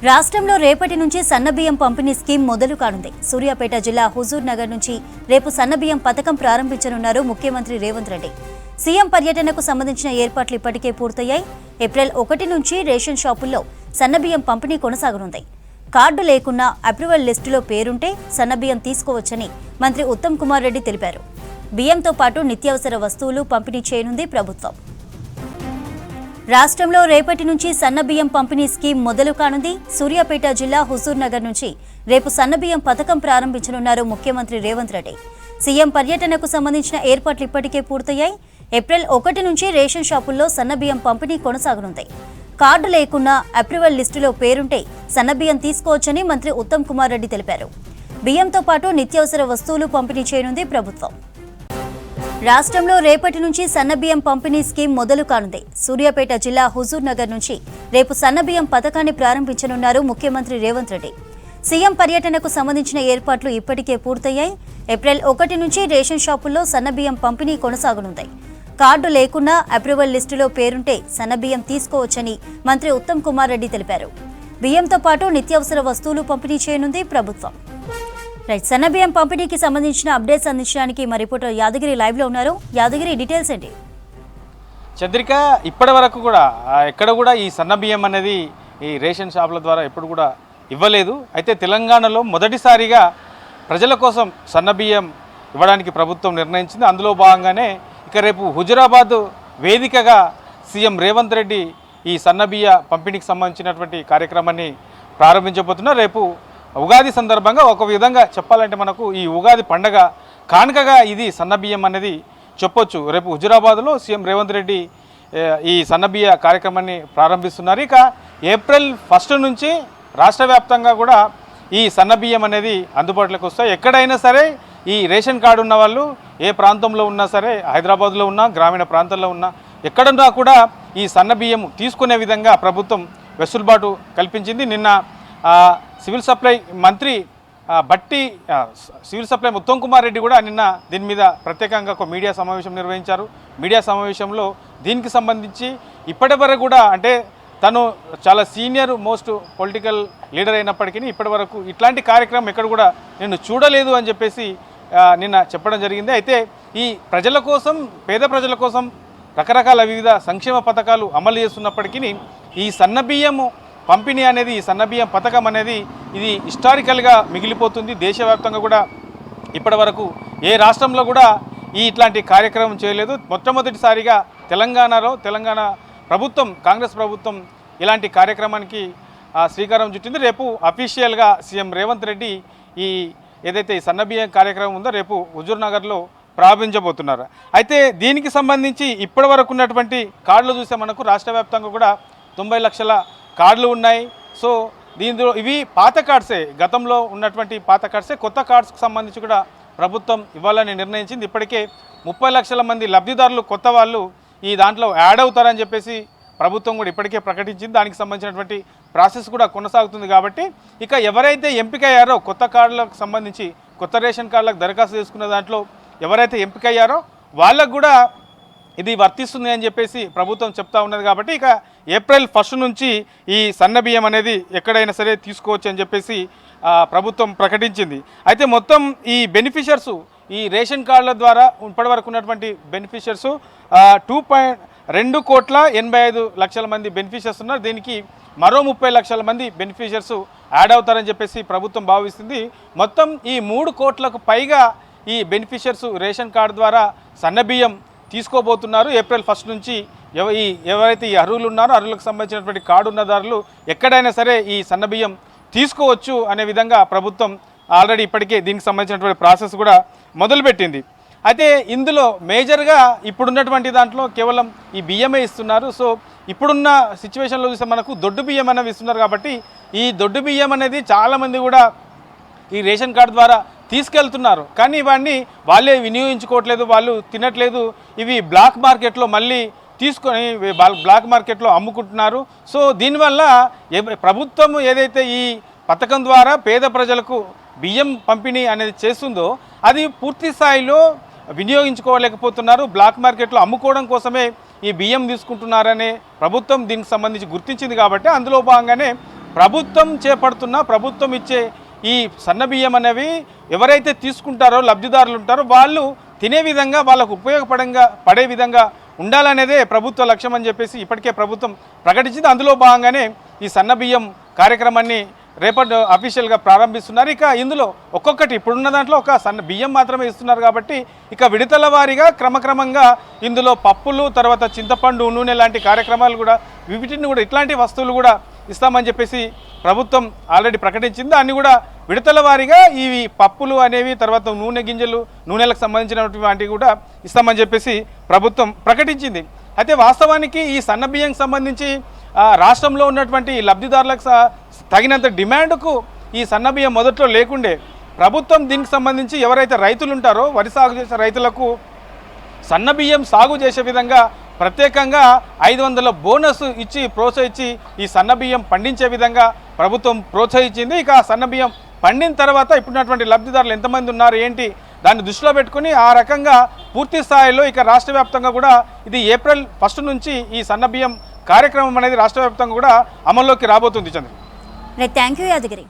రాష్ట్రంలో రేపటి నుంచి సన్నబియ్యం పంపిణీ స్కీమ్ మొదలు కానుంది. సూర్యాపేట జిల్లా హుజూర్ నగర్ నుంచి రేపు సన్నబియ్యం పథకం ప్రారంభించనున్నారు ముఖ్యమంత్రి రేవంత్ రెడ్డి. సీఎం పర్యటనకు సంబంధించిన ఏర్పాట్లు ఇప్పటికే పూర్తయ్యాయి. ఏప్రిల్ 1 నుంచి రేషన్ షాపుల్లో సన్నబియ్యం పంపిణీ కొనసాగనుంది. కార్డు లేకున్నా అప్రూవల్ లిస్టులో పేరుంటే సన్నబియ్యం తీసుకోవచ్చని మంత్రి ఉత్తమ్ కుమార్ రెడ్డి తెలిపారు. బియ్యంతో పాటు నిత్యావసర వస్తువులు పంపిణీ చేయనుంది ప్రభుత్వం. రాష్ట్రంలో రేపటి నుంచి సన్నబియ్యం పంపిణీ స్కీమ్ మొదలు కానుంది. సూర్యాపేట జిల్లా హుజూర్ నగర్ నుంచి రేపు సన్నబియ్యం పథకం ప్రారంభించనున్నారు ముఖ్యమంత్రి రేవంత్ రెడ్డి. సీఎం పర్యటనకు సంబంధించిన ఏర్పాట్లు ఇప్పటికే పూర్తయ్యాయి. ఏప్రిల్ 1 నుంచి రేషన్ షాపుల్లో సన్నబియ్యం పంపిణీ కొనసాగనుంది. కార్డు లేకున్నా అప్రూవల్ లిస్టులో పేరుంటే సన్నబియ్యం తీసుకోవచ్చని మంత్రి ఉత్తమ్ కుమార్ రెడ్డి తెలిపారు. బియ్యంతో పాటు నిత్యావసర వస్తువులు పంపిణీ చేయనుంది ప్రభుత్వం. రాష్ట్రంలో రేపటి నుంచి సన్నబియ్యం పంపిణీ స్కీమ్ మొదలు కానుంది. సూర్యాపేట జిల్లా హుజూర్ నగర్ నుంచి రేపు సన్నబియ్యం పథకాన్ని ప్రారంభించనున్నారు ముఖ్యమంత్రి రేవంత్ రెడ్డి. సీఎం పర్యటనకు సంబంధించిన ఏర్పాట్లు ఇప్పటికే పూర్తయ్యాయి. ఏప్రిల్ 1 నుంచి రేషన్ షాపుల్లో సన్నబియ్యం పంపిణీ కొనసాగనుంది. కార్డు లేకున్నా అప్రూవల్ లిస్టులో పేరుంటే సన్నబియ్యం తీసుకోవచ్చని మంత్రి ఉత్తమ్ కుమార్ రెడ్డి తెలిపారు. బియ్యంతో పాటు నిత్యావసర వస్తువులు పంపిణీ చేయనుంది ప్రభుత్వం. సన్నబియ్యం పంపిణీకి సంబంధించిన అప్డేట్స్ అందించడానికి మా రిపోర్టర్ యాదగిరి లైవ్ లో ఉన్నారు. యాదగిరి, డీటెయిల్స్ ఏంటి? చంద్రిక, ఇప్పటి వరకు కూడా ఎక్కడ కూడా ఈ సన్నబియ్యం అనేది ఈ రేషన్ షాపుల ద్వారా ఎప్పుడు కూడా ఇవ్వలేదు. అయితే తెలంగాణలో మొదటిసారిగా ప్రజల కోసం సన్నబియ్యం ఇవ్వడానికి ప్రభుత్వం నిర్ణయించింది. అందులో భాగంగానే ఇక రేపు హుజురాబాద్ వేదికగా సీఎం రేవంత్ రెడ్డి ఈ సన్నబియ్య పంపిణీకి సంబంధించినటువంటి కార్యక్రమాన్ని ప్రారంభించబోతున్నారు. రేపు ఉగాది సందర్భంగా ఒక విధంగా చెప్పాలంటే మనకు ఈ ఉగాది పండగ కానుకగా ఇది సన్నబియ్యం అనేది చెప్పొచ్చు. రేపు హుజురాబాద్లో సీఎం రేవంత్ రెడ్డి ఈ సన్నబియ్య కార్యక్రమాన్ని ప్రారంభిస్తున్నారు. ఇక ఏప్రిల్ 1 నుంచి రాష్ట్ర వ్యాప్తంగా కూడా ఈ సన్నబియ్యం అనేది అందుబాటులోకి వస్తాయి. ఎక్కడైనా సరే ఈ రేషన్ కార్డు ఉన్న వాళ్ళు ఏ ప్రాంతంలో ఉన్నా సరే, హైదరాబాద్లో ఉన్నా, గ్రామీణ ప్రాంతాల్లో ఉన్నా, ఎక్కడున్నా కూడా ఈ సన్నబియ్యం తీసుకునే విధంగా ప్రభుత్వం వెసులుబాటు కల్పించింది. నిన్న సివిల్ సప్లై మంత్రి సివిల్ సప్లై ఉత్తమ్ కుమార్ రెడ్డి కూడా నిన్న దీని మీద ప్రత్యేకంగా ఒక మీడియా సమావేశం నిర్వహించారు. మీడియా సమావేశంలో దీనికి సంబంధించి ఇప్పటి వరకు కూడా, అంటే తను చాలా సీనియర్ మోస్ట్ పొలిటికల్ లీడర్ అయినప్పటికీ ఇప్పటి వరకు ఇట్లాంటి కార్యక్రమం ఎక్కడ కూడా నేను చూడలేదు అని చెప్పేసి నిన్న చెప్పడం జరిగింది. అయితే ఈ ప్రజల కోసం, పేద ప్రజల కోసం రకరకాల వివిధ సంక్షేమ పథకాలు అమలు చేస్తున్నప్పటికీ ఈ సన్నబియ్యము పంపిణీ అనేది, ఈ సన్నబియ్యం పథకం అనేది ఇది హిస్టారికల్గా మిగిలిపోతుంది. దేశవ్యాప్తంగా కూడా ఇప్పటి వరకు ఏ రాష్ట్రంలో కూడా ఇట్లాంటి కార్యక్రమం చేయలేదు. మొట్టమొదటిసారిగా తెలంగాణ ప్రభుత్వం, కాంగ్రెస్ ప్రభుత్వం ఇలాంటి కార్యక్రమానికి శ్రీకారం చుట్టింది. రేపు అఫీషియల్గా సీఎం రేవంత్ రెడ్డి ఈ ఏదైతే ఈ సన్నబియ్యం కార్యక్రమం ఉందో రేపు హుజూర్ నగర్లో ప్రారంభించబోతున్నారు. అయితే దీనికి సంబంధించి ఇప్పటి వరకు ఉన్నటువంటి కార్డులు చూస్తే మనకు రాష్ట్ర వ్యాప్తంగా కూడా 90 లక్షల కార్డులు ఉన్నాయి. సో దీనిలో ఇవి పాత కార్డ్సే, గతంలో ఉన్నటువంటి పాత కార్డ్సే. కొత్త కార్డ్స్కి సంబంధించి కూడా ప్రభుత్వం ఇవ్వాలని నిర్ణయించింది. ఇప్పటికే 30 లక్షల మంది లబ్ధిదారులు కొత్త వాళ్ళు ఈ దాంట్లో యాడ్ అవుతారని చెప్పేసి ప్రభుత్వం కూడా ఇప్పటికే ప్రకటించింది. దానికి సంబంధించినటువంటి ప్రాసెస్ కూడా కొనసాగుతుంది. కాబట్టి ఇక ఎవరైతే ఎంపికయ్యారో కొత్త కార్డులకు సంబంధించి, కొత్త రేషన్ కార్డులకు దరఖాస్తు చేసుకున్న దాంట్లో ఎవరైతే ఎంపికయ్యారో వాళ్ళకు కూడా ఇది వర్తిస్తుంది అని చెప్పేసి ప్రభుత్వం చెప్తా ఉన్నది. కాబట్టి ఇక ఏప్రిల్ 1 నుంచి ఈ సన్నబియ్యం అనేది ఎక్కడైనా సరే తీసుకోవచ్చు అని చెప్పేసి ప్రభుత్వం ప్రకటించింది. అయితే మొత్తం ఈ బెనిఫిషియర్సు, ఈ రేషన్ కార్డుల ద్వారా ఇప్పటివరకు ఉన్నటువంటి బెనిఫిషియర్సు 2.85 మంది బెనిఫిషియర్స్ ఉన్నారు. దీనికి మరో 30 లక్షల మంది బెనిఫిషియర్స్ యాడ్ అవుతారని చెప్పేసి ప్రభుత్వం భావిస్తుంది. మొత్తం ఈ 3 కోట్లకు పైగా ఈ బెనిఫిషియర్స్ రేషన్ కార్డు ద్వారా సన్నబియ్యం తీసుకోబోతున్నారు. ఏప్రిల్ 1 నుంచి ఎవరైతే ఈ అర్హులు ఉన్నారో అర్హులకు సంబంధించినటువంటి కార్డు ఉన్నదారులు ఎక్కడైనా సరే ఈ సన్నబియ్యం తీసుకోవచ్చు అనే విధంగా ప్రభుత్వం ఆల్రెడీ ఇప్పటికే దీనికి సంబంధించినటువంటి ప్రాసెస్ కూడా మొదలుపెట్టింది. అయితే ఇందులో మేజర్గా ఇప్పుడున్నటువంటి దాంట్లో కేవలం ఈ బియ్యమే ఇస్తున్నారు. సో ఇప్పుడున్న సిచ్యువేషన్లో చూస్తే మనకు దొడ్డు బియ్యం అనేవి ఇస్తున్నారు. కాబట్టి ఈ దొడ్డు బియ్యం అనేది చాలామంది కూడా ఈ రేషన్ కార్డు ద్వారా తీసుకెళ్తున్నారు. కానీ ఇవన్నీ వాళ్ళే వినియోగించుకోవట్లేదు, వాళ్ళు తినట్లేదు. ఇవి బ్లాక్ మార్కెట్లో మళ్ళీ తీసుకొని బ్లాక్ మార్కెట్లో అమ్ముకుంటున్నారు. సో దీనివల్ల ప్రభుత్వం ఏదైతే ఈ పథకం ద్వారా పేద ప్రజలకు బియ్యం పంపిణీ అనేది చేస్తుందో అది పూర్తి స్థాయిలో వినియోగించుకోలేకపోతున్నారు. బ్లాక్ మార్కెట్లో అమ్ముకోవడం కోసమే ఈ బియ్యం తీసుకుంటున్నారనే ప్రభుత్వం దీనికి సంబంధించి గుర్తించింది. కాబట్టి అందులో భాగంగానే ప్రభుత్వం చేపడుతున్న ప్రభుత్వం ఇచ్చే ఈ సన్నబియ్యం అనేవి ఎవరైతే తీసుకుంటారో లబ్ధిదారులు ఉంటారో వాళ్ళు తినే విధంగా వాళ్ళకు పడే విధంగా ఉండాలనేదే ప్రభుత్వ లక్ష్యం అని చెప్పేసి ఇప్పటికే ప్రభుత్వం ప్రకటించింది. అందులో భాగంగానే ఈ సన్నబియ్యం కార్యక్రమాన్ని రేపటి అఫీషియల్గా ప్రారంభిస్తున్నారు. ఇక ఇందులో ఒక్కొక్కటి ఇప్పుడున్న దాంట్లో ఒక సన్న బియ్యం మాత్రమే ఇస్తున్నారు కాబట్టి ఇక విడతల వారీగా క్రమక్రమంగా ఇందులో పప్పులు, తర్వాత చింతపండు, నూనె లాంటి కార్యక్రమాలు కూడా వీటిని కూడా ఇట్లాంటి వస్తువులు కూడా ఇస్తామని చెప్పేసి ప్రభుత్వం ఆల్రెడీ ప్రకటించింది. అన్ని కూడా విడతల వారీగా ఇవి పప్పులు అనేవి, తర్వాత నూనె గింజలు, నూనెలకు సంబంధించినటువంటివి కూడా ఇస్తామని చెప్పేసి ప్రభుత్వం ప్రకటించింది. అయితే వాస్తవానికి ఈ సన్న బియ్యంకి సంబంధించి రాష్ట్రంలో ఉన్నటువంటి లబ్ధిదారులకు తగినంత డిమాండ్కు ఈ సన్నబియ్యం మొదట్లో లేకుండే ప్రభుత్వం దీనికి సంబంధించి ఎవరైతే రైతులు ఉంటారో వరి సాగు చేసే రైతులకు సన్నబియ్యం సాగు చేసే విధంగా ప్రత్యేకంగా 500 బోనస్ ఇచ్చి ప్రోత్సహించి ఈ సన్నబియ్యం పండించే విధంగా ప్రభుత్వం ప్రోత్సహించింది. ఇక సన్నబియ్యం పండిన తర్వాత ఇప్పుడున్నటువంటి లబ్ధిదారులు ఎంతమంది ఉన్నారు ఏంటి దాన్ని దృష్టిలో పెట్టుకుని ఆ రకంగా పూర్తి స్థాయిలో ఇక రాష్ట్ర వ్యాప్తంగా కూడా ఇది ఏప్రిల్ 1 నుంచి ఈ సన్నబియ్యం కార్యక్రమం అనేది రాష్ట్ర వ్యాప్తంగా కూడా అమల్లోకి రాబోతుంది. చంద్ర, థ్యాంక్ యూ యాదగిరి.